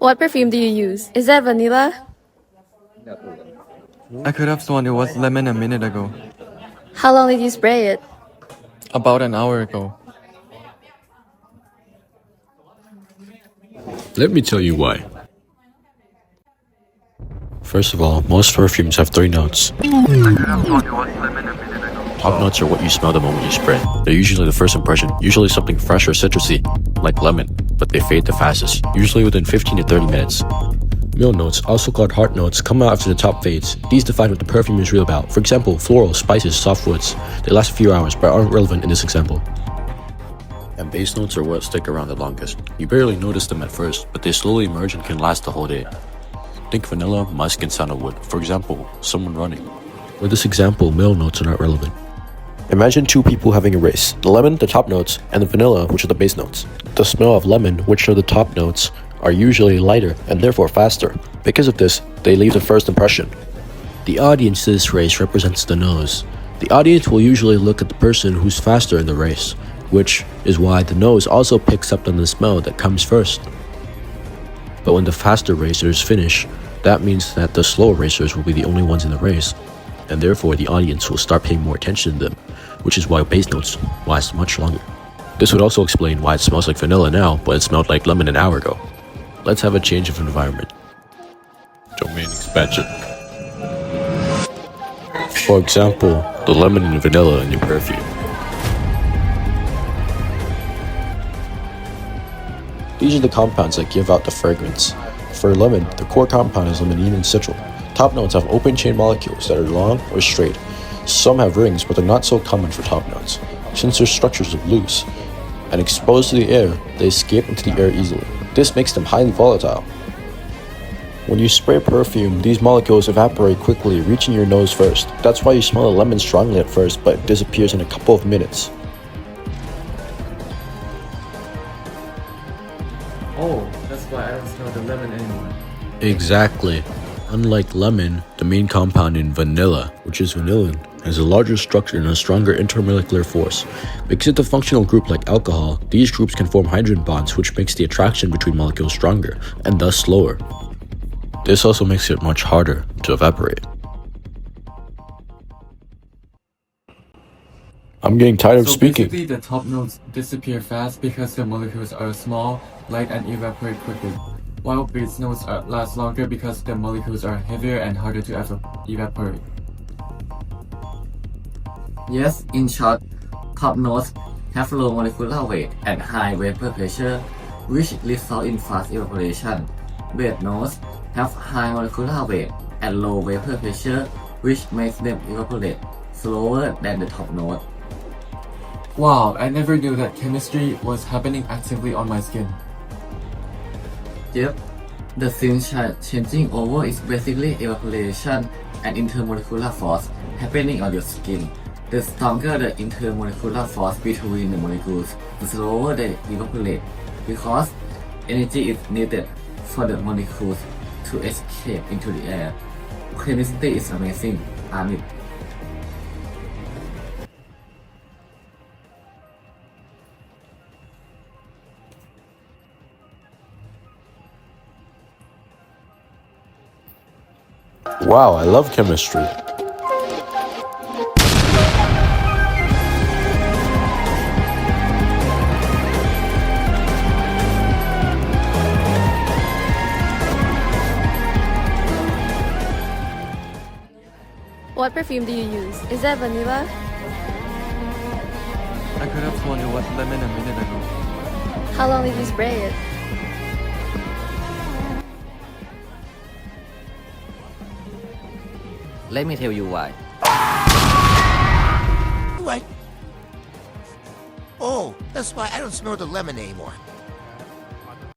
What perfume do you use? Is that vanilla? I could have sworn it was lemon a minute ago. How long did you spray it? About an hour ago. Let me tell you why. First of all, most perfumes have 3 notes. Top notes are what you smell the moment you spray. They're usually the first impression, usually something fresh or citrusy, like lemon, but they fade the fastest, usually within 15 to 30 minutes. Middle notes, also called heart notes, come out after the top fades. These define what the perfume is real about. For example, floral, spices, soft woods. They last a few hours, but aren't relevant in this example. And base notes are what stick around the longest. You barely notice them at first, but they slowly emerge and can last the whole day. Think vanilla, musk, and sandalwood. For example, someone running. For this example, middle notes are not relevant. Imagine 2 people having a race. The lemon, the top notes, and the vanilla, which are the base notes. The smell of lemon, which are the top notes, are usually lighter and therefore faster. Because of this, they leave the first impression. The audience to this race represents the nose. The audience will usually look at the person who's faster in the race, which is why the nose also picks up on the smell that comes first. But when the faster racers finish, that means that the slower racers will be the only ones in the race, and therefore the audience will start paying more attention to them, which is why base notes last much longer. This would also explain why it smells like vanilla now, but it smelled like lemon an hour ago. Let's have a change of environment. Domain expansion. For example, the lemon and vanilla in your perfume. These are the compounds that give out the fragrance. For lemon, the core compound is limonene and citral. Top notes have open chain molecules that are long or straight. Some have rings, but they're not so common for top notes, since their structures are loose and exposed to the air, they escape into the air easily. This makes them highly volatile. When you spray perfume, these molecules evaporate quickly, reaching your nose first. That's why you smell the lemon strongly at first, but it disappears in a couple of minutes. Oh, that's why I don't smell the lemon anymore. Exactly. Unlike lemon, the main compound in vanilla, which is vanillin, has a larger structure and a stronger intermolecular force. Because it's a functional group like alcohol, these groups can form hydrogen bonds, which makes the attraction between molecules stronger, and thus slower. This also makes it much harder to evaporate. I'm getting tired of speaking. Basically, the top notes disappear fast because the molecules are small, light, and evaporate quickly, while base notes last longer because the molecules are heavier and harder to evaporate. Yes, in short, top notes have low molecular weight and high vapor pressure, which result in fast evaporation. Base notes have high molecular weight and low vapor pressure, which makes them evaporate slower than the top note. Wow, I never knew that chemistry was happening actively on my skin. Yep, the scene changing over is basically evaporation and intermolecular force happening on your skin. The stronger the intermolecular force between the molecules, the slower they evaporate, because energy is needed for the molecules to escape into the air. Chemistry is amazing, aren't it? Wow, I love chemistry. What perfume do you use? Is that vanilla? I could have sworn it was lemon a minute ago. How long did you spray it? Let me tell you why. What? Oh, that's why I don't smell the lemon anymore.